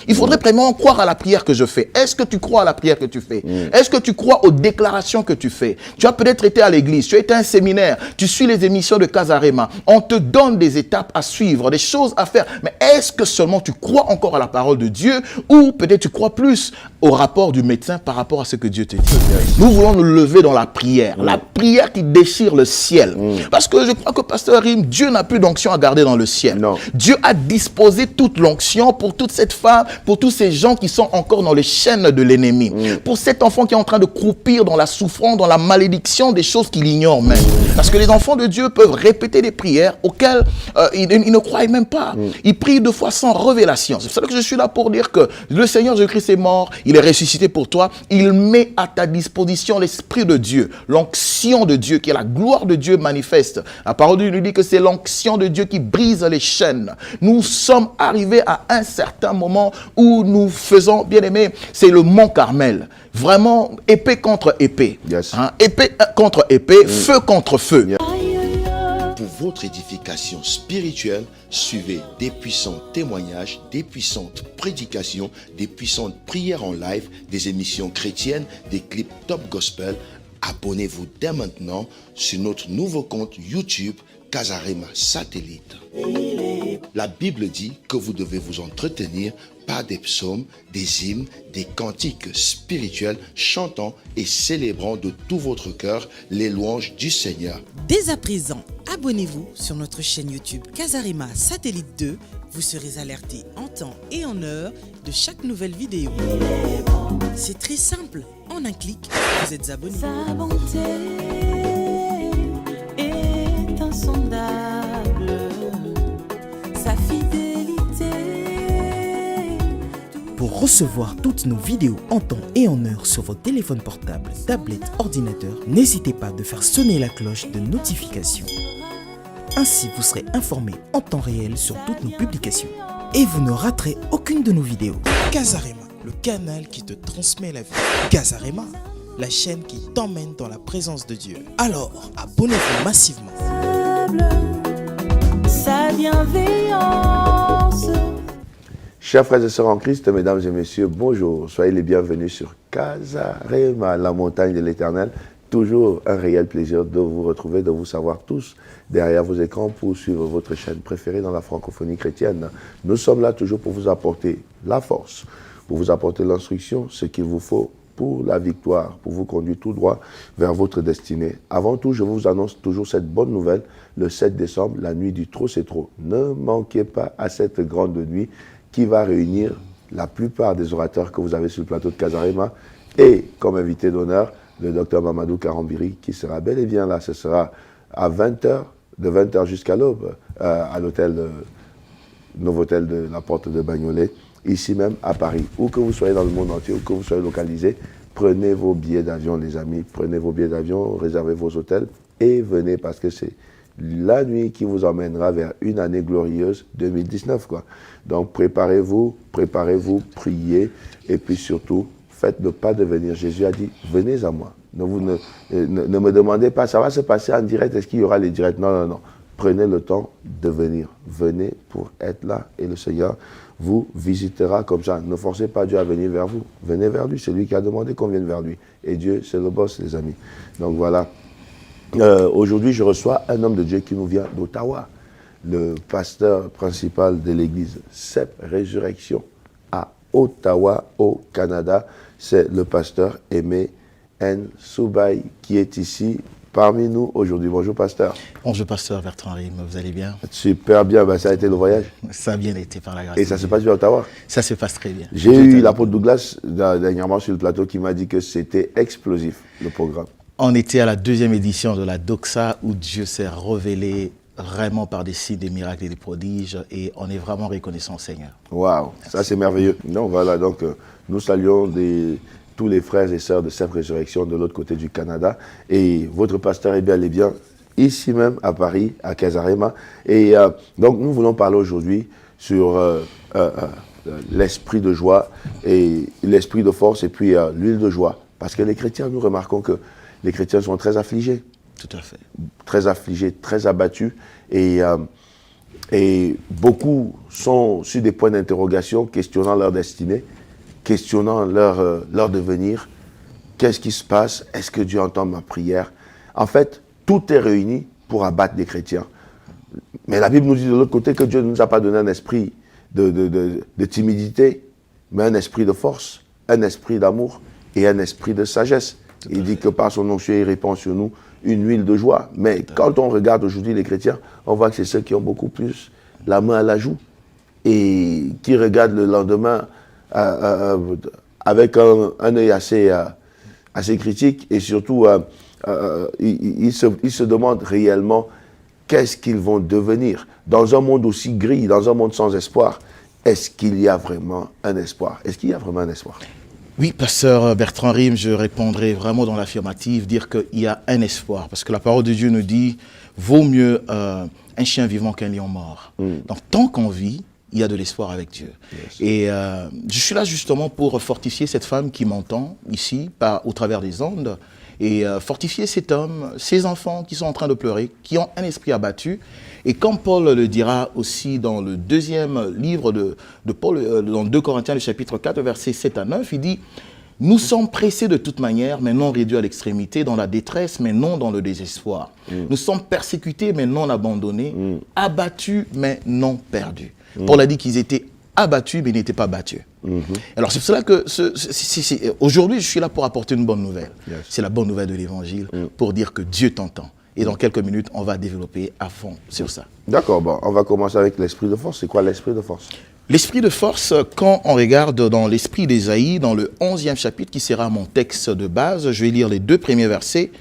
Il faudrait vraiment croire à la prière que je fais. Est-ce que tu crois à la prière que tu fais? Est-ce que tu crois aux déclarations que tu fais? Tu as peut-être été à l'église, tu as été à un séminaire, tu suis les émissions de Casarema. On te donne des étapes à suivre, des choses à faire. Mais est-ce que seulement tu crois encore à la parole de Dieu ou peut-être tu crois plus au rapport du médecin par rapport à ce que Dieu te dit? Nous voulons nous lever dans la prière qui déchire le ciel. Parce que je crois que Pasteur Rim, Dieu n'a plus d'onction à garder dans le ciel. Non. Dieu a disposé toute l'onction pour toute cette femme, pour tous ces gens qui sont encore dans les chaînes de l'ennemi. Pour cet enfant qui est en train de croupir dans la souffrance, dans la malédiction des choses qu'il ignore même. Parce que les enfants de Dieu peuvent répéter des prières auxquelles ils ne croient même pas. Ils prient 2 fois sans révélation. C'est pour ça que je suis là pour dire que le Seigneur Jésus-Christ est mort, il est ressuscité pour toi. Il met à ta disposition l'Esprit de Dieu, l'onction de Dieu, qui est la gloire de Dieu manifeste. La parole de Dieu nous dit que c'est l'onction de Dieu qui brise les chaînes. Nous sommes arrivés à un certain moment où nous faisons, bien aimé, c'est le mont Carmel. Vraiment, épée contre épée. Yes. Épée contre épée, feu contre feu. Pour votre édification spirituelle, suivez des puissants témoignages, des puissantes prédications, des puissantes prières en live, des émissions chrétiennes, des clips top gospel. Abonnez-vous dès maintenant sur notre nouveau compte YouTube Casarema Satellite. La Bible dit que vous devez vous entretenir par des psaumes, des hymnes, des cantiques spirituels, chantant et célébrant de tout votre cœur les louanges du Seigneur. Dès à présent, abonnez-vous sur notre chaîne YouTube Casarema Satellite 2. Vous serez alerté en temps et en heure de chaque nouvelle vidéo. C'est très simple. En un clic, vous êtes abonné. Sa bonté est insondable, sa fidélité. Pour recevoir toutes nos vidéos en temps et en heure sur votre téléphone portable, tablette, ordinateur, n'hésitez pas de faire sonner la cloche de notification. Ainsi, vous serez informé en temps réel sur toutes nos publications. Et vous ne raterez aucune de nos vidéos. Casarema, le canal qui te transmet la vie. Casarema, la chaîne qui t'emmène dans la présence de Dieu. Alors, abonnez-vous massivement. Sa bienveillance. Chers frères et sœurs en Christ, mesdames et messieurs, bonjour. Soyez les bienvenus sur Casarema, la montagne de l'Éternel. Toujours un réel plaisir de vous retrouver, de vous savoir tous derrière vos écrans pour suivre votre chaîne préférée dans la francophonie chrétienne. Nous sommes là toujours pour vous apporter la force, pour vous apporter l'instruction, ce qu'il vous faut pour la victoire, pour vous conduire tout droit vers votre destinée. Avant tout, je vous annonce toujours cette bonne nouvelle. Le 7 décembre, la nuit du Trop c'est trop. Ne manquez pas à cette grande nuit qui va réunir la plupart des orateurs que vous avez sur le plateau de Casarema et comme invité d'honneur, le docteur Mamadou Karambiri qui sera bel et bien là. Ce sera à 20h, de 20h jusqu'à l'aube, à l'hôtel, Novotel de la Porte de Bagnolet, ici même à Paris. Où que vous soyez dans le monde entier, où que vous soyez localisé, prenez vos billets d'avion les amis, prenez vos billets d'avion, réservez vos hôtels et venez parce que c'est la nuit qui vous emmènera vers une année glorieuse 2019 quoi. Donc préparez-vous, priez et puis surtout, faites le pas de venir. Jésus a dit, venez à moi. Ne me demandez pas, ça va se passer en direct, est-ce qu'il y aura les directs? Non. Prenez le temps de venir. Venez pour être là et le Seigneur vous visitera comme ça. Ne forcez pas Dieu à venir vers vous. Venez vers lui, c'est lui qui a demandé qu'on vienne vers lui. Et Dieu, c'est le boss, les amis. Donc voilà. Aujourd'hui, je reçois un homme de Dieu qui nous vient d'Ottawa, le pasteur principal de l'église CEP Résurrection à Ottawa, au Canada. C'est le pasteur Aimé N. Soubaï qui est ici parmi nous aujourd'hui. Bonjour pasteur. Bonjour pasteur Bertrand Rim, vous allez bien? Super bien, ça a été le voyage? Ça a bien été par la grâce. Et ça se passe bien à Ottawa? Ça se passe très bien. J'ai eu l'apôtre Douglas dernièrement sur le plateau qui m'a dit que c'était explosif le programme. On était à la 2e édition de la Doxa où Dieu s'est révélé vraiment par des signes, des miracles et des prodiges et on est vraiment reconnaissant au Seigneur. Waouh, ça c'est merveilleux. Non, voilà, donc nous saluons tous les frères et sœurs de cette résurrection de l'autre côté du Canada et votre pasteur est bien ici même à Paris, à Casarema. Et donc nous voulons parler aujourd'hui sur l'esprit de joie et l'esprit de force et puis l'huile de joie. Parce que les chrétiens, nous remarquons que les chrétiens sont très affligés. Tout à fait. Très affligés, très abattus. Et Et beaucoup sont sur des points d'interrogation, questionnant leur destinée, questionnant leur devenir. Qu'est-ce qui se passe? Est-ce que Dieu entend ma prière? En fait, tout est réuni pour abattre des chrétiens. Mais la Bible nous dit de l'autre côté que Dieu ne nous a pas donné un esprit de timidité, mais un esprit de force, un esprit d'amour et un esprit de sagesse. Il dit que par son onction, il répand sur nous une huile de joie. Mais quand on regarde aujourd'hui les chrétiens, on voit que c'est ceux qui ont beaucoup plus la main à la joue et qui regardent le lendemain avec un œil assez critique et surtout ils se demandent réellement qu'est-ce qu'ils vont devenir. Dans un monde aussi gris, dans un monde sans espoir, est-ce qu'il y a vraiment un espoir? Est-ce qu'il y a vraiment un espoir? Oui, pasteur Bertrand Rime, je répondrai vraiment dans l'affirmative, dire qu'il y a un espoir. Parce que la parole de Dieu nous dit, vaut mieux un chien vivant qu'un lion mort. Donc tant qu'on vit, il y a de l'espoir avec Dieu. Yes. Et je suis là justement pour fortifier cette femme qui m'entend ici, au travers des ondes, et fortifier cet homme, ces enfants qui sont en train de pleurer, qui ont un esprit abattu. Et comme Paul le dira aussi dans le deuxième livre de Paul, dans 2 Corinthiens, le chapitre 4, versets 7 à 9, il dit « Nous sommes pressés de toute manière, mais non réduits à l'extrémité, dans la détresse, mais non dans le désespoir. Nous sommes persécutés, mais non abandonnés, abattus, mais non perdus. » Paul a dit qu'ils étaient abattus, mais ils n'étaient pas battus. Alors c'est pour cela que aujourd'hui, je suis là pour apporter une bonne nouvelle. Yes. C'est la bonne nouvelle de l'Évangile, pour dire que Dieu t'entend. Et dans quelques minutes, on va développer à fond sur ça. D'accord, bon, on va commencer avec l'esprit de force. C'est quoi l'esprit de force? L'esprit de force, quand on regarde dans l'esprit d'Ésaïe, dans le 11e chapitre, qui sera mon texte de base, je vais lire les 2 premiers versets.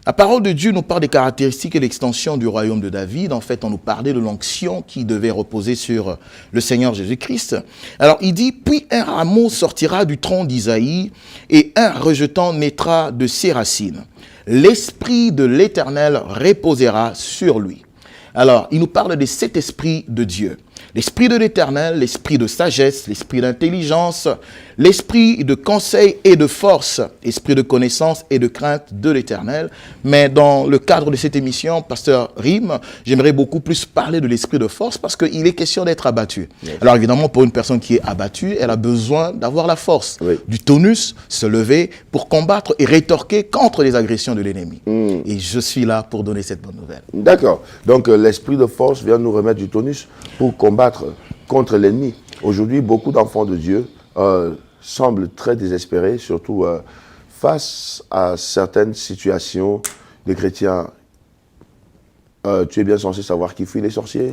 La parole de Dieu nous parle des caractéristiques et l'extension du royaume de David. En fait, on nous parlait de l'onction qui devait reposer sur le Seigneur Jésus-Christ. Alors, il dit, « Puis un rameau sortira du tronc d'Isaïe, et un rejetant naîtra de ses racines. L'esprit de l'Éternel reposera sur lui. » Alors, il nous parle de cet esprit de Dieu. L'esprit de l'Éternel, l'esprit de sagesse, l'esprit d'intelligence, l'esprit de conseil et de force, esprit de connaissance et de crainte de l'Éternel. Mais dans le cadre de cette émission, pasteur Rime, j'aimerais beaucoup plus parler de l'esprit de force parce qu'il est question d'être abattu. Yes. Alors évidemment, pour une personne qui est abattue, elle a besoin d'avoir la force, du tonus, se lever pour combattre et rétorquer contre les agressions de l'ennemi. Et je suis là pour donner cette bonne nouvelle. D'accord. Donc l'esprit de force vient nous remettre du tonus pour combattre contre l'ennemi. Aujourd'hui, beaucoup d'enfants de Dieu semblent très désespérés, surtout face à certaines situations des chrétiens. Tu es bien censé savoir qui fuit les sorciers.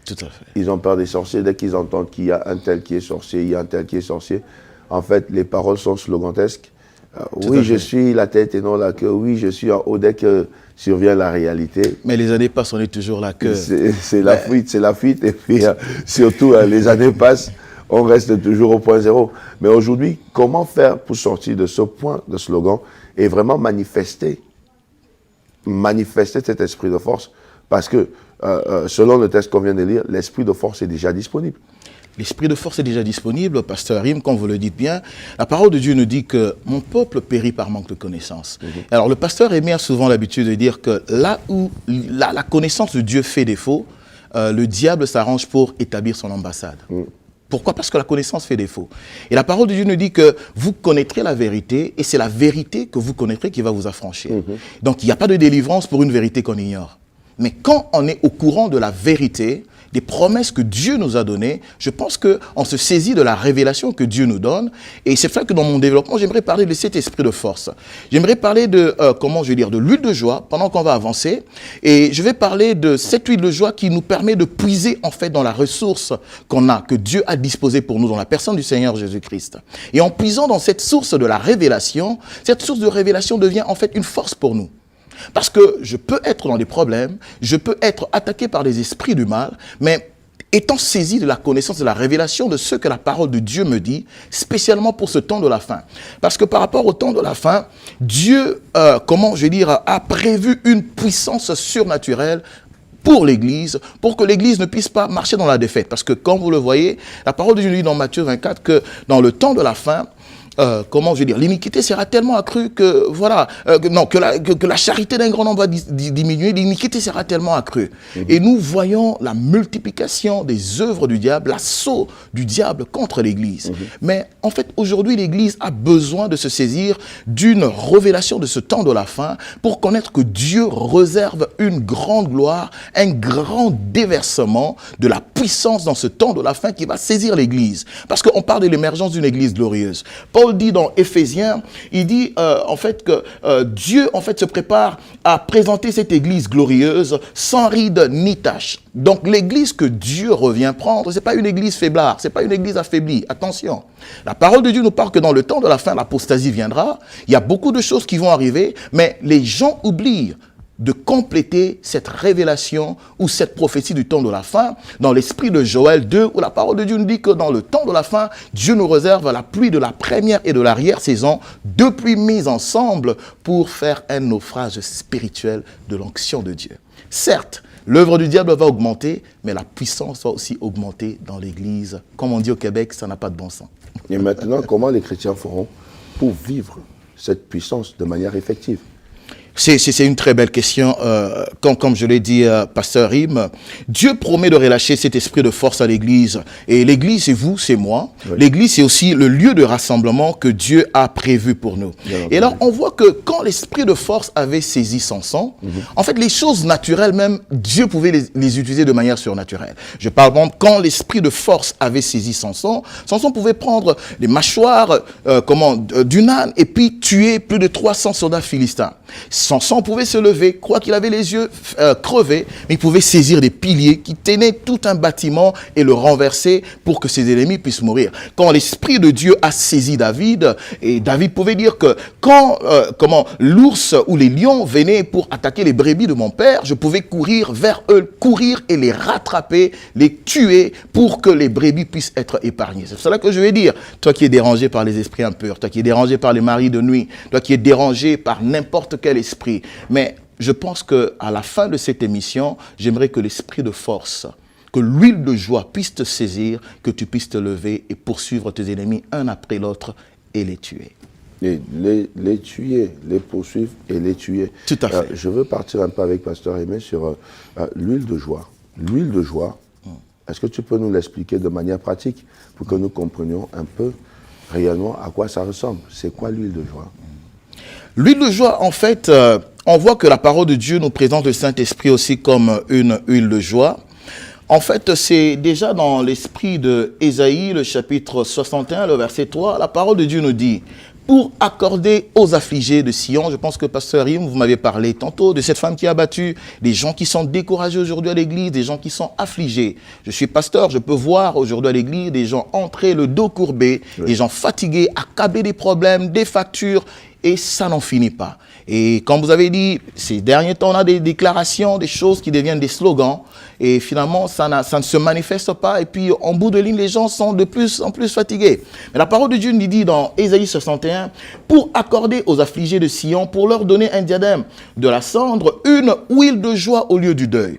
Tout à fait. Ils ont peur des sorciers. Dès qu'ils entendent qu'il y a un tel qui est sorcier, il y a un tel qui est sorcier. En fait, les paroles sont slogantesques. Oui, je suis la tête et non la queue. Oui, je suis en haut dès que survient la réalité. Mais les années passent, on est toujours la queue. C'est la fuite, c'est la fuite. Et puis, surtout, les années passent, on reste toujours au point zéro. Mais aujourd'hui, comment faire pour sortir de ce point de slogan et vraiment manifester cet esprit de force? Parce que, selon le texte qu'on vient de lire, l'esprit de force est déjà disponible. L'esprit de force est déjà disponible, pasteur Rime, comme vous le dites bien. La parole de Dieu nous dit que mon peuple périt par manque de connaissance. Alors le pasteur Aimé a souvent l'habitude de dire que là où la connaissance de Dieu fait défaut, le diable s'arrange pour établir son ambassade. Pourquoi? Parce que la connaissance fait défaut. Et la parole de Dieu nous dit que vous connaîtrez la vérité, et c'est la vérité que vous connaîtrez qui va vous affranchir. Donc il n'y a pas de délivrance pour une vérité qu'on ignore. Mais quand on est au courant de la vérité, des promesses que Dieu nous a données, je pense qu'on se saisit de la révélation que Dieu nous donne. Et c'est ça que dans mon développement, j'aimerais parler de cet esprit de force. J'aimerais parler de, de l'huile de joie pendant qu'on va avancer. Et je vais parler de cette huile de joie qui nous permet de puiser en fait dans la ressource qu'on a, que Dieu a disposée pour nous dans la personne du Seigneur Jésus-Christ. Et en puisant dans cette source de la révélation, cette source de révélation devient en fait une force pour nous. Parce que je peux être dans des problèmes, je peux être attaqué par des esprits du mal, mais étant saisi de la connaissance, de la révélation de ce que la parole de Dieu me dit, spécialement pour ce temps de la fin. Parce que par rapport au temps de la fin, Dieu, a prévu une puissance surnaturelle pour l'Église, pour que l'Église ne puisse pas marcher dans la défaite. Parce que, comme vous le voyez, la parole de Dieu dit dans Matthieu 24 que dans le temps de la fin, comment je veux dire, l'iniquité sera tellement accrue que, voilà, que la charité d'un grand nombre va diminuer, l'iniquité sera tellement accrue. Et nous voyons la multiplication des œuvres du diable, l'assaut du diable contre l'Église. Mais en fait, aujourd'hui, l'Église a besoin de se saisir d'une révélation de ce temps de la fin pour connaître que Dieu réserve une grande gloire, un grand déversement de la puissance dans ce temps de la fin qui va saisir l'Église. Parce qu'on parle de l'émergence d'une Église glorieuse. Paul dit dans Éphésiens, il dit en fait que Dieu en fait se prépare à présenter cette Église glorieuse sans ride ni tache. Donc l'Église que Dieu revient prendre, c'est pas une Église faiblard, c'est pas une Église affaiblie. Attention, la parole de Dieu nous parle que dans le temps de la fin, l'apostasie viendra. Il y a beaucoup de choses qui vont arriver, mais les gens oublient de compléter cette révélation ou cette prophétie du temps de la fin dans l'esprit de Joël 2 où la parole de Dieu nous dit que dans le temps de la fin, Dieu nous réserve la pluie de la première et de l'arrière-saison, deux pluies mises ensemble pour faire un naufrage spirituel de l'onction de Dieu. Certes, l'œuvre du diable va augmenter, mais la puissance va aussi augmenter dans l'Église. Comme on dit au Québec, ça n'a pas de bon sens. Et maintenant, comment les chrétiens feront pour vivre cette puissance de manière effective? C'est une très belle question. Comme je l'ai dit, Pasteur Rim, Dieu promet de relâcher cet esprit de force à l'Église. Et l'Église, c'est vous, c'est moi. Oui. L'Église, c'est aussi le lieu de rassemblement que Dieu a prévu pour nous. Et alors, on voit que quand l'esprit de force avait saisi Samson, en fait, les choses naturelles même, Dieu pouvait les utiliser de manière surnaturelle. Je parle, par exemple, quand l'esprit de force avait saisi Samson, Samson pouvait prendre les mâchoires d'une âne et puis tuer plus de 300 soldats philistins. Samson pouvait se lever, quoi qu'il avait les yeux crevés, mais il pouvait saisir des piliers qui tenaient tout un bâtiment et le renverser pour que ses ennemis puissent mourir. Quand l'Esprit de Dieu a saisi David, et David pouvait dire que quand l'ours ou les lions venaient pour attaquer les brebis de mon père, je pouvais courir vers eux, courir et les rattraper, les tuer pour que les brebis puissent être épargnées. C'est cela que je vais dire. Toi qui es dérangé par les esprits impurs, toi qui es dérangé par les maris de nuit, toi qui es dérangé par n'importe quel esprit. Mais je pense qu'à la fin de cette émission, j'aimerais que l'esprit de force, que l'huile de joie puisse te saisir, que tu puisses te lever et poursuivre tes ennemis un après l'autre et les tuer. Et les tuer, les poursuivre et les tuer. Tout à fait. Je veux partir un peu avec Pasteur Aimé sur l'huile de joie. L'huile de joie, est-ce que tu peux nous l'expliquer de manière pratique pour que nous comprenions un peu réellement à quoi ça ressemble? C'est quoi l'huile de joie? L'huile de joie, en fait, on voit que la parole de Dieu nous présente le Saint-Esprit aussi comme une huile de joie. En fait, c'est déjà dans l'esprit de Ésaïe, le chapitre 61, le verset 3, la parole de Dieu nous dit « Pour accorder aux affligés de Sion », je pense que Pasteur Rim, vous m'avez parlé tantôt de cette femme qui a battu, des gens qui sont découragés aujourd'hui à l'église, des gens qui sont affligés. Je suis pasteur, je peux voir aujourd'hui à l'église des gens entrer le dos courbé, des gens fatigués, accablés des problèmes, des factures, et ça n'en finit pas. Et comme vous avez dit, ces derniers temps, on a des déclarations, des choses qui deviennent des slogans. Et finalement, ça ne se manifeste pas. Et puis, en bout de ligne, les gens sont de plus en plus fatigués. Mais la parole de Dieu nous dit dans Ésaïe 61, pour accorder aux affligés de Sion, pour leur donner un diadème de la cendre, une huile de joie au lieu du deuil.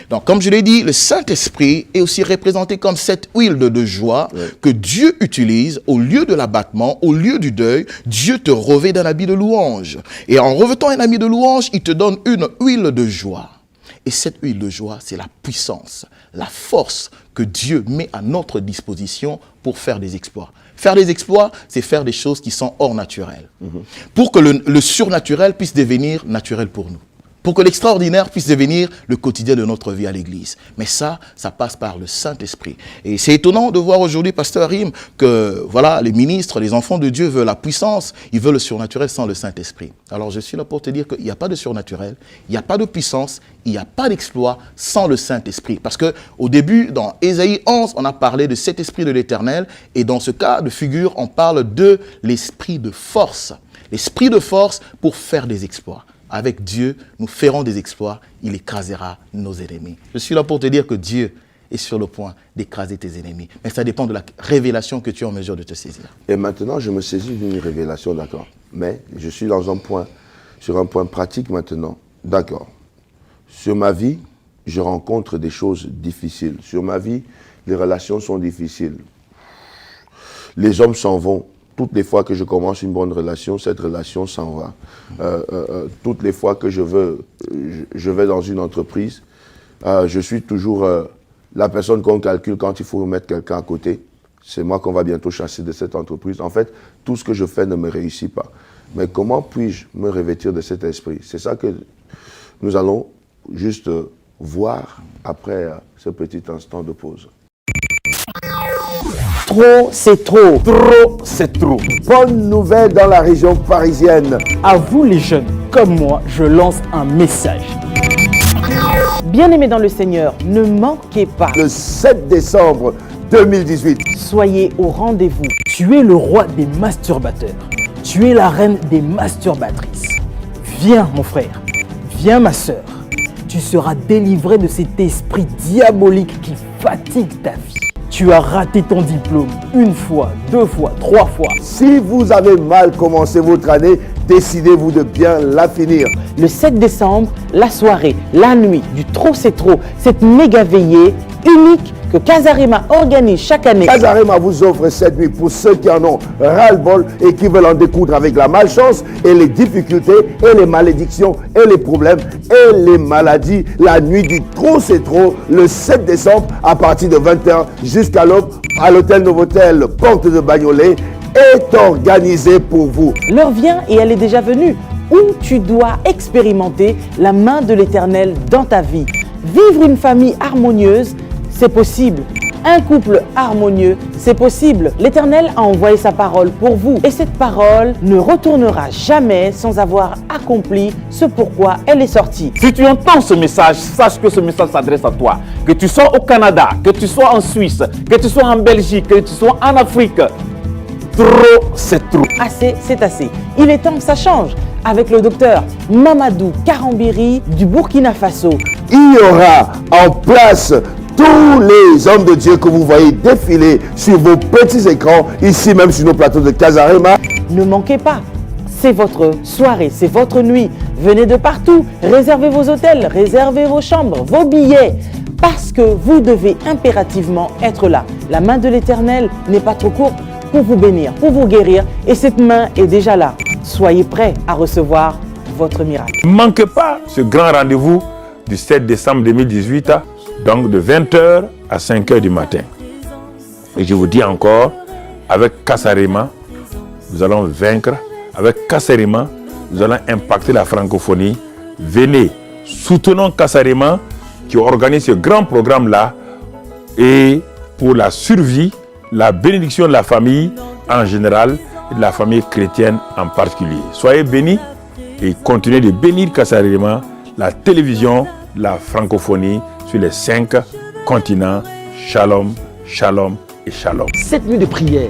Donc, comme je l'ai dit, le Saint-Esprit est aussi représenté comme cette huile de joie que Dieu utilise au lieu de l'abattement, au lieu du deuil. Dieu te revêt d'un habit de louange. Et en revêtant un habit de louange, il te donne une huile de joie. Et cette huile de joie, c'est la puissance, la force que Dieu met à notre disposition pour faire des exploits. Faire des exploits, c'est faire des choses qui sont hors naturelles. Pour que le surnaturel puisse devenir naturel pour nous. Pour que l'extraordinaire puisse devenir le quotidien de notre vie à l'église. Mais ça passe par le Saint-Esprit. Et c'est étonnant de voir aujourd'hui, Pasteur Rim, que voilà, les ministres, les enfants de Dieu veulent la puissance, ils veulent le surnaturel sans le Saint-Esprit. Alors je suis là pour te dire qu'il n'y a pas de surnaturel, il n'y a pas de puissance, il n'y a pas d'exploit sans le Saint-Esprit. Parce qu'au début, dans Ésaïe 11, on a parlé de cet esprit de l'Éternel. Et dans ce cas de figure, on parle de l'esprit de force. L'esprit de force pour faire des exploits. Avec Dieu, nous ferons des exploits, il écrasera nos ennemis. Je suis là pour te dire que Dieu est sur le point d'écraser tes ennemis. Mais ça dépend de la révélation que tu es en mesure de te saisir. Et maintenant, je me saisis d'une révélation, d'accord. Mais je suis sur un point pratique maintenant. D'accord. Sur ma vie, je rencontre des choses difficiles. Sur ma vie, les relations sont difficiles. Les hommes s'en vont toutes les fois que je commence une bonne relation, cette relation s'en va. Toutes les fois que je vais dans une entreprise, je suis toujours la personne qu'on calcule quand il faut mettre quelqu'un à côté. C'est moi qu'on va bientôt chasser de cette entreprise. En fait, tout ce que je fais ne me réussit pas. Mais comment puis-je me revêtir de cet esprit? C'est ça que nous allons juste voir après ce petit instant de pause. Trop, c'est trop. Trop, c'est trop. Bonne nouvelle dans la région parisienne. À vous les jeunes, comme moi, je lance un message. Bien-aimés dans le Seigneur, ne manquez pas. Le 7 décembre 2018. Soyez au rendez-vous. Tu es le roi des masturbateurs. Tu es la reine des masturbatrices. Viens mon frère, viens ma sœur. Tu seras délivré de cet esprit diabolique qui fatigue ta vie. Tu as raté ton diplôme une fois, deux fois, trois fois. Si vous avez mal commencé votre année, décidez-vous de bien la finir. Le 7 décembre, la soirée, la nuit du Trop c'est trop, cette méga veillée unique que Casarema organise chaque année. Casarema vous offre cette nuit pour ceux qui en ont ras-le-bol et qui veulent en découdre avec la malchance et les difficultés et les malédictions et les problèmes et les maladies. La nuit du Trop c'est trop, le 7 décembre à partir de 20h jusqu'à l'aube à l'hôtel Novotel Porte de Bagnolet est organisé pour vous. L'heure vient et elle est déjà venue où tu dois expérimenter la main de l'Éternel dans ta vie. Vivre une famille harmonieuse, c'est possible. Un couple harmonieux, c'est possible. L'Éternel a envoyé sa parole pour vous. Et cette parole ne retournera jamais sans avoir accompli ce pourquoi elle est sortie. Si tu entends ce message, sache que ce message s'adresse à toi. Que tu sois au Canada, que tu sois en Suisse, que tu sois en Belgique, que tu sois en Afrique. Trop, c'est trop. Assez, c'est assez. Il est temps que ça change. Avec le docteur Mamadou Karambiri du Burkina Faso. Il y aura en place tous les hommes de Dieu que vous voyez défiler sur vos petits écrans, ici même sur nos plateaux de Casarema. Ne manquez pas, c'est votre soirée, c'est votre nuit. Venez de partout, réservez vos hôtels, réservez vos chambres, vos billets. Parce que vous devez impérativement être là. La main de l'Éternel n'est pas trop courte pour vous bénir, pour vous guérir. Et cette main est déjà là. Soyez prêts à recevoir votre miracle. Ne manquez pas ce grand rendez-vous du 7 décembre 2018, donc de 20h à 5h du matin. Et je vous dis encore, avec Casarema, nous allons vaincre. Avec Casarema, nous allons impacter la francophonie. Venez, soutenons Casarema qui organise ce grand programme-là et pour la survie, la bénédiction de la famille en général et de la famille chrétienne en particulier. Soyez bénis et continuez de bénir Casarema, la télévision, la francophonie sur les 5 continents. Shalom, shalom et shalom. Cette nuit de prière,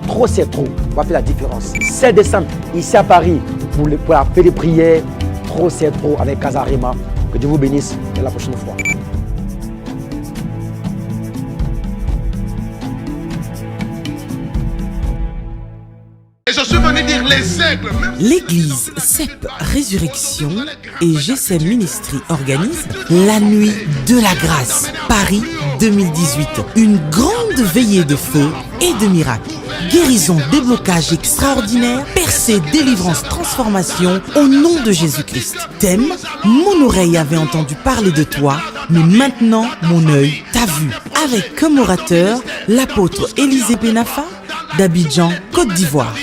trop c'est trop, on va faire la différence. 7 décembre, ici à Paris, pour la paix de prière, trop c'est trop avec Casarema. Que Dieu vous bénisse et à la prochaine fois. Et je suis venu dire les aigles. L'église CEP Résurrection et GCM Ministry organisent la Nuit de la Grâce, Paris 2018. Une grande veillée de feu et de miracles. Guérison, déblocage extraordinaire, percée, délivrance, transformation au nom de Jésus-Christ. Thème, mon oreille avait entendu parler de toi, mais maintenant mon œil t'a vu. Avec comme orateur l'apôtre Élisée Benafa d'Abidjan, Côte d'Ivoire.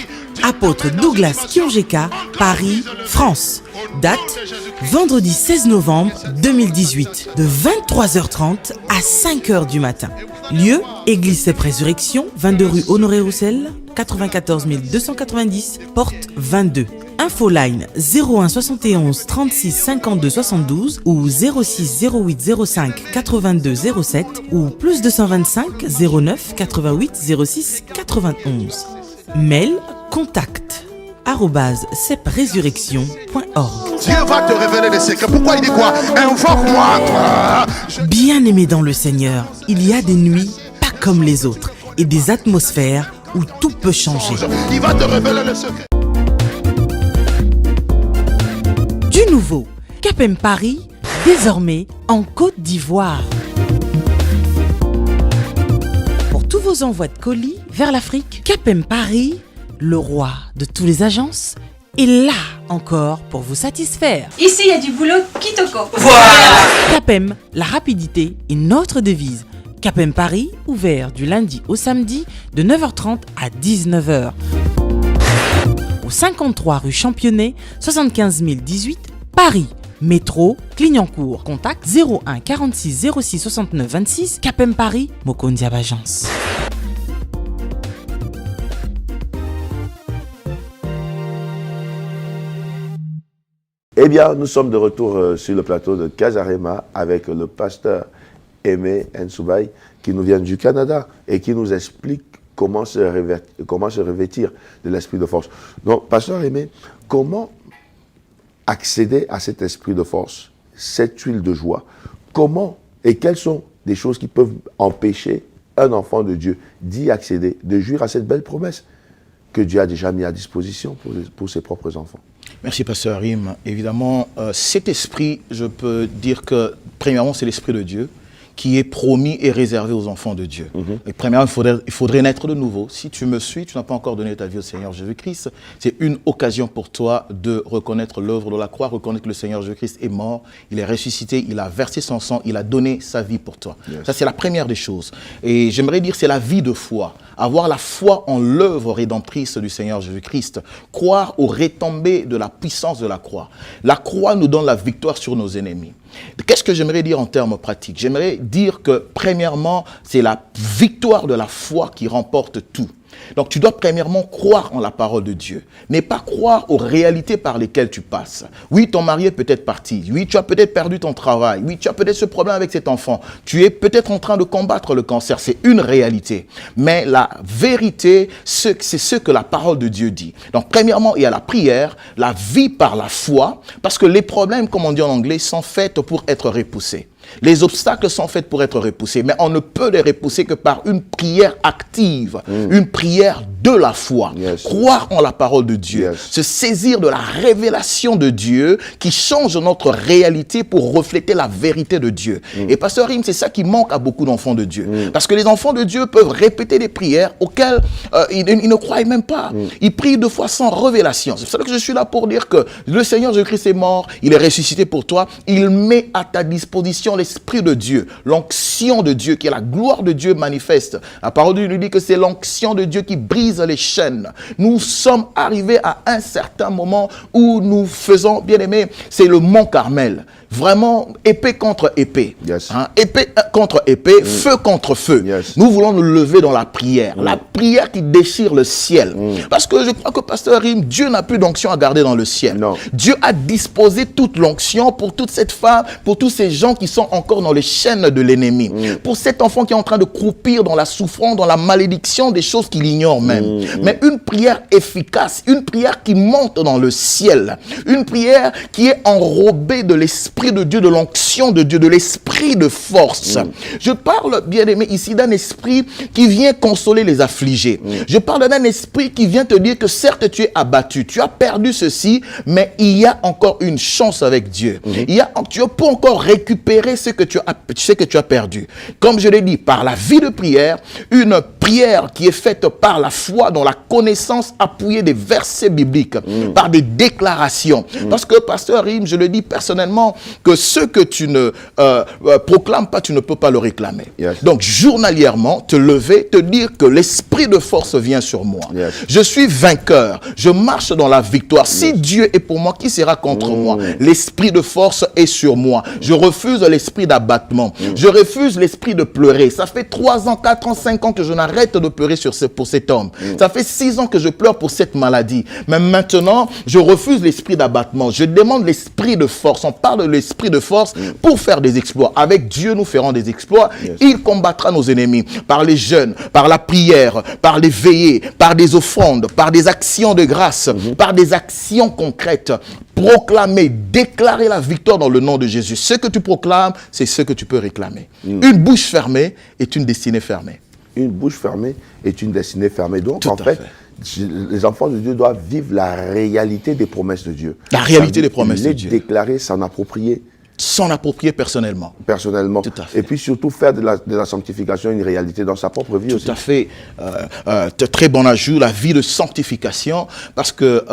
Apôtre Douglas Kiongeka, Paris, France. Date, vendredi 16 novembre 2018, de 23h30 à 5h du matin. Lieu, Église CEP Résurrection, 22 rue Honoré Roussel, 94 290, porte 22. Infoline 01 71 36 52 72 ou 06 08 05 82 07 ou plus 225 09 88 06 91. Mail contact @cepresurrection.org. Dieu va te révéler les secrets. Pourquoi il dit quoi? Invoque-moi. Bien-aimés dans le Seigneur, il y a des nuits pas comme les autres et des atmosphères où tout peut changer. Il va te révéler les secrets. Du nouveau, Capem Paris, désormais en Côte d'Ivoire. Pour tous vos envois de colis vers l'Afrique, Capem Paris le roi de toutes les agences, est là encore pour vous satisfaire. Ici, il y a du boulot kitoko. CAPEM, la rapidité est notre devise. CAPEM Paris, ouvert du lundi au samedi de 9h30 à 19h. Au 53 rue Championnet, 75 018, Paris. Métro, Clignancourt. Contact 01 46 06 69 26, CAPEM Paris, Mokondiab Agence. Eh bien, nous sommes de retour sur le plateau de Casarema avec le pasteur Aimé Nsoubaye qui nous vient du Canada et qui nous explique comment se revêtir de l'esprit de force. Donc, pasteur Aimé, comment accéder à cet esprit de force, cette huile de joie? Comment et quelles sont des choses qui peuvent empêcher un enfant de Dieu d'y accéder, de jouir à cette belle promesse que Dieu a déjà mis à disposition pour ses propres enfants? Merci, pasteur Harim. Évidemment, cet esprit, je peux dire que, premièrement, c'est l'esprit de Dieu qui est promis et réservé aux enfants de Dieu. Et premièrement, il faudrait naître de nouveau. Si tu me suis, tu n'as pas encore donné ta vie au Seigneur Jésus-Christ, c'est une occasion pour toi de reconnaître l'œuvre de la croix, reconnaître que le Seigneur Jésus-Christ est mort, il est ressuscité, il a versé son sang, il a donné sa vie pour toi. Yes. Ça, c'est la première des choses. Et j'aimerais dire, c'est la vie de foi. Avoir la foi en l'œuvre rédemptrice du Seigneur Jésus-Christ. Croire aux retombées de la puissance de la croix. La croix nous donne la victoire sur nos ennemis. Qu'est-ce que j'aimerais dire en termes pratiques? J'aimerais dire que, premièrement, c'est la victoire de la foi qui remporte tout. Donc, tu dois premièrement croire en la parole de Dieu, mais pas croire aux réalités par lesquelles tu passes. Oui, ton mari est peut-être parti. Oui, tu as peut-être perdu ton travail. Oui, tu as peut-être ce problème avec cet enfant. Tu es peut-être en train de combattre le cancer. C'est une réalité. Mais la vérité, c'est ce que la parole de Dieu dit. Donc, premièrement, il y a la prière, la vie par la foi, parce que les problèmes, comme on dit en anglais, sont faits pour être repoussés. Les obstacles sont faits pour être repoussés, mais on ne peut les repousser que par une prière active, une prière de la foi. Yes. Croire en la parole de Dieu, yes. Se saisir de la révélation de Dieu qui change notre réalité pour refléter la vérité de Dieu. Et pasteur Rim, c'est ça qui manque à beaucoup d'enfants de Dieu. Parce que les enfants de Dieu peuvent répéter des prières auxquelles ils ne croient même pas. Ils prient deux fois sans révélation. C'est pour ça que je suis là pour dire que le Seigneur Jésus-Christ est mort, il est ressuscité pour toi, il met à ta disposition l'Esprit de Dieu, l'onction de Dieu, qui est la gloire de Dieu manifeste. La parole de Dieu nous dit que c'est l'onction de Dieu qui brise les chaînes. Nous sommes arrivés à un certain moment où nous faisons, bien aimé, c'est le mont Carmel. Vraiment, épée contre épée. Yes. Hein? Épée contre épée, feu contre feu. Yes. Nous voulons nous lever dans la prière. La prière qui déchire le ciel. Parce que je crois que, pasteur Rim, Dieu n'a plus d'onction à garder dans le ciel. Non. Dieu a disposé toute l'onction pour toute cette femme, pour tous ces gens qui sont encore dans les chaînes de l'ennemi. Pour cet enfant qui est en train de croupir dans la souffrance, dans la malédiction, des choses qu'il ignore même. Mais une prière efficace, une prière qui monte dans le ciel. Une prière qui est enrobée de l'esprit de Dieu, de l'onction de Dieu, de l'esprit de force. Je parle, bien aimé, ici d'un esprit qui vient consoler les affligés. Je parle d'un esprit qui vient te dire que certes tu es abattu, tu as perdu ceci, mais il y a encore une chance avec Dieu. Tu peux encore récupérer ce que tu as perdu. Comme je l'ai dit, par la vie de prière, une prière qui est faite par la foi, dans la connaissance appuyée des versets bibliques, par des déclarations. Parce que, pasteur Rim, je le dis personnellement, que ce que tu ne proclames pas, tu ne peux pas le réclamer. Yes. Donc, journalièrement, te lever, te dire que l'esprit de force vient sur moi. Yes. Je suis vainqueur. Je marche dans la victoire. Si Dieu est pour moi, qui sera contre moi? L'esprit de force est sur moi. Je refuse l'esprit d'abattement. Je refuse l'esprit de pleurer. Ça fait 3 ans, 4 ans, 5 ans que je n'arrête de pleurer pour cet homme. Ça fait 6 ans que je pleure pour cette maladie. Mais maintenant, je refuse l'esprit d'abattement. Je demande l'esprit de force. On parle de l'esprit de force pour faire des exploits. Avec Dieu, nous ferons des exploits. Yes. Il combattra nos ennemis par les jeûnes, par la prière, par les veillées, par des offrandes, par des actions de grâce, par des actions concrètes. Proclamer, déclarer la victoire dans le nom de Jésus. Ce que tu proclames, c'est ce que tu peux réclamer. Une bouche fermée est une destinée fermée. Une bouche fermée est une destinée fermée. Donc, en fait, les enfants de Dieu doivent vivre la réalité des promesses de Dieu. La réalité des promesses de Dieu. Les déclarer, s'en approprier. s'en approprier personnellement. Personnellement. Tout à fait. Et puis surtout faire de la sanctification une réalité dans sa propre vie aussi. Tout à fait. Très bon ajout, la vie de sanctification, parce que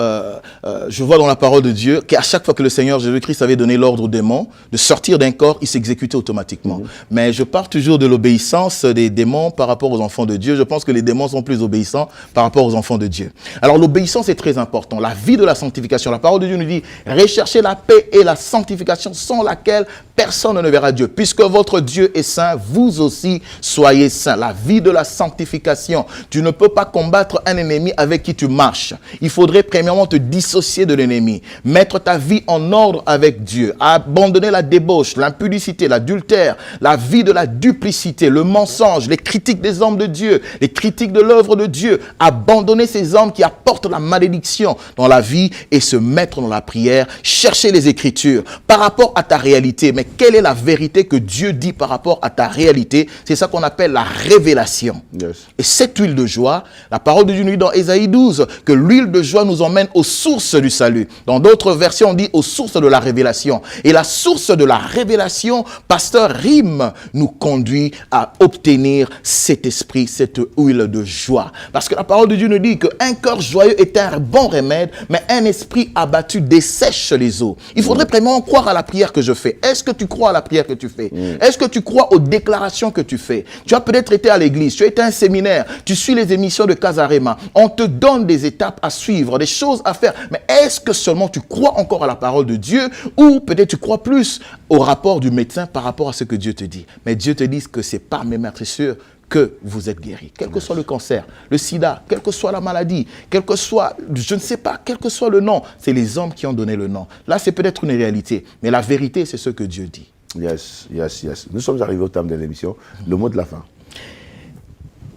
je vois dans la parole de Dieu qu'à chaque fois que le Seigneur Jésus-Christ avait donné l'ordre aux démons de sortir d'un corps, il s'exécutait automatiquement. Mais je parle toujours de l'obéissance des démons par rapport aux enfants de Dieu. Je pense que les démons sont plus obéissants par rapport aux enfants de Dieu. Alors l'obéissance est très important. La vie de la sanctification. La parole de Dieu nous dit, recherchez la paix et la sanctification sans laquelle personne ne verra Dieu. Puisque votre Dieu est saint, vous aussi soyez saints. La vie de la sanctification. Tu ne peux pas combattre un ennemi avec qui tu marches. Il faudrait premièrement te dissocier de l'ennemi. Mettre ta vie en ordre avec Dieu. Abandonner la débauche, l'impudicité, l'adultère, la vie de la duplicité, le mensonge, les critiques des hommes de Dieu, les critiques de l'œuvre de Dieu. Abandonner ces hommes qui apportent la malédiction dans la vie et se mettre dans la prière. Chercher les Écritures par rapport à ta réalité. Mais quelle est la vérité que Dieu dit par rapport à ta réalité? C'est ça qu'on appelle la révélation. Yes. Et cette huile de joie, la parole de Dieu nous dit dans Ésaïe 12 que l'huile de joie nous emmène aux sources du salut. Dans d'autres versions, on dit aux sources de la révélation. Et la source de la révélation, pasteur Rim, nous conduit à obtenir cet esprit, cette huile de joie. Parce que la parole de Dieu nous dit qu'un cœur joyeux est un bon remède, mais un esprit abattu dessèche les eaux. Il faudrait vraiment croire à la prière que je fais. Est-ce que tu crois à la prière que tu fais? Est-ce que tu crois aux déclarations que tu fais? Tu as peut-être été à l'église, tu as été à un séminaire, tu suis les émissions de Casarema. On te donne des étapes à suivre, des choses à faire. Mais est-ce que seulement tu crois encore à la parole de Dieu ou peut-être tu crois plus au rapport du médecin par rapport à ce que Dieu te dit? Mais Dieu te dit que c'est par mes maîtressures que vous êtes guéris. Quel que soit le cancer, le sida, quelle que soit la maladie, quel que soit, je ne sais pas, quel que soit le nom, c'est les hommes qui ont donné le nom. Là, c'est peut-être une réalité, mais la vérité, c'est ce que Dieu dit. Yes, yes, yes. Nous sommes arrivés au terme de l'émission. Le mot de la fin.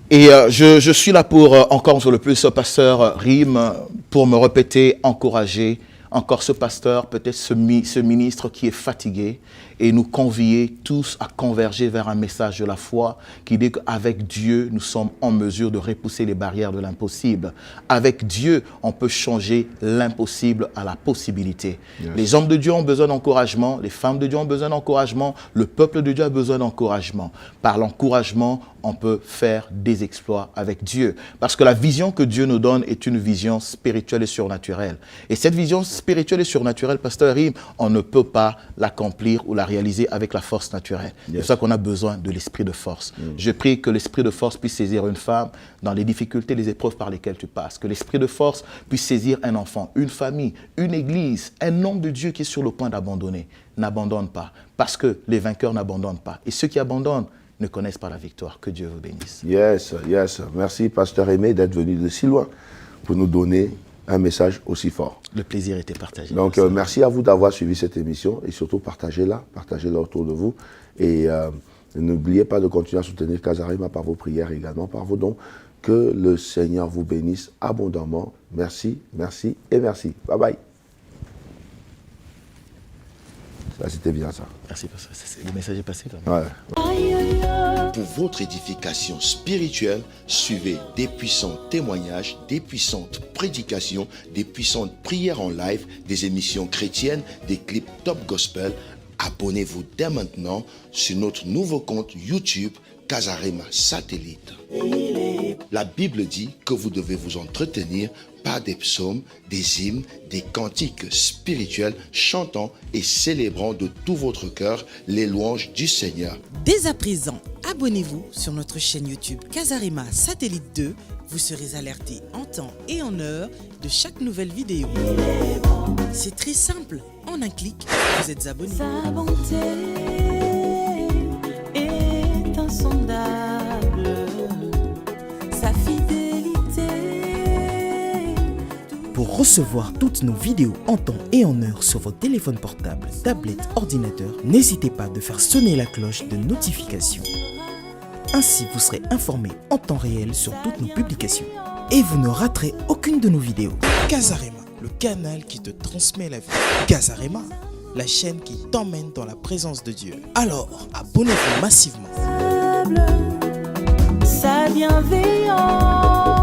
Et je suis là pour, encore une fois le plus, pasteur Rim, pour me répéter, encourager encore ce pasteur, peut-être ce ministre qui est fatigué, et nous convier tous à converger vers un message de la foi qui dit qu'avec Dieu, nous sommes en mesure de repousser les barrières de l'impossible. Avec Dieu, on peut changer l'impossible à la possibilité. Yes. Les hommes de Dieu ont besoin d'encouragement, les femmes de Dieu ont besoin d'encouragement, le peuple de Dieu a besoin d'encouragement. Par l'encouragement, on peut faire des exploits avec Dieu. Parce que la vision que Dieu nous donne est une vision spirituelle et surnaturelle. Et cette vision spirituelle et surnaturelle, pasteur Rim, on ne peut pas l'accomplir ou la réaliser avec la force naturelle. Yes. C'est pour ça qu'on a besoin de l'esprit de force. Je prie que l'esprit de force puisse saisir une femme dans les difficultés, les épreuves par lesquelles tu passes. Que l'esprit de force puisse saisir un enfant, une famille, une église, un homme de Dieu qui est sur le point d'abandonner. N'abandonne pas. Parce que les vainqueurs n'abandonnent pas. Et ceux qui abandonnent ne connaissent pas la victoire. Que Dieu vous bénisse. Yes, yes. Merci, pasteur Aimé, d'être venu de si loin pour nous donner un message aussi fort. Le plaisir était partagé. Donc, merci à vous d'avoir suivi cette émission et surtout partagez-la autour de vous. Et n'oubliez pas de continuer à soutenir Casarema par vos prières également, par vos dons. Que le Seigneur vous bénisse abondamment. Merci, merci et merci. Bye bye. Ça, c'était bien ça. Merci, parce que le message est passé. Ouais. Pour votre édification spirituelle, suivez des puissants témoignages, des puissantes prédications, des puissantes prières en live, des émissions chrétiennes, des clips top gospel. Abonnez-vous dès maintenant sur notre nouveau compte YouTube Casarema Satellite. La Bible dit que vous devez vous entretenir par des psaumes, des hymnes, des cantiques spirituels, chantant et célébrant de tout votre cœur les louanges du Seigneur. Dès à présent, abonnez-vous sur notre chaîne YouTube Casarema Satellite 2. Vous serez alertés en temps et en heure de chaque nouvelle vidéo. C'est très simple, en un clic, vous êtes abonné. Sa bonté est insondable, sa fidélité. Pour recevoir toutes nos vidéos en temps et en heure sur votre téléphone portable, tablette, ordinateur, n'hésitez pas de faire sonner la cloche de notification. Ainsi, vous serez informé en temps réel sur toutes nos publications. Et vous ne raterez aucune de nos vidéos. Casarema, le canal qui te transmet la vie. Casarema, la chaîne qui t'emmène dans la présence de Dieu. Alors, abonnez-vous massivement. Sa bienveillance.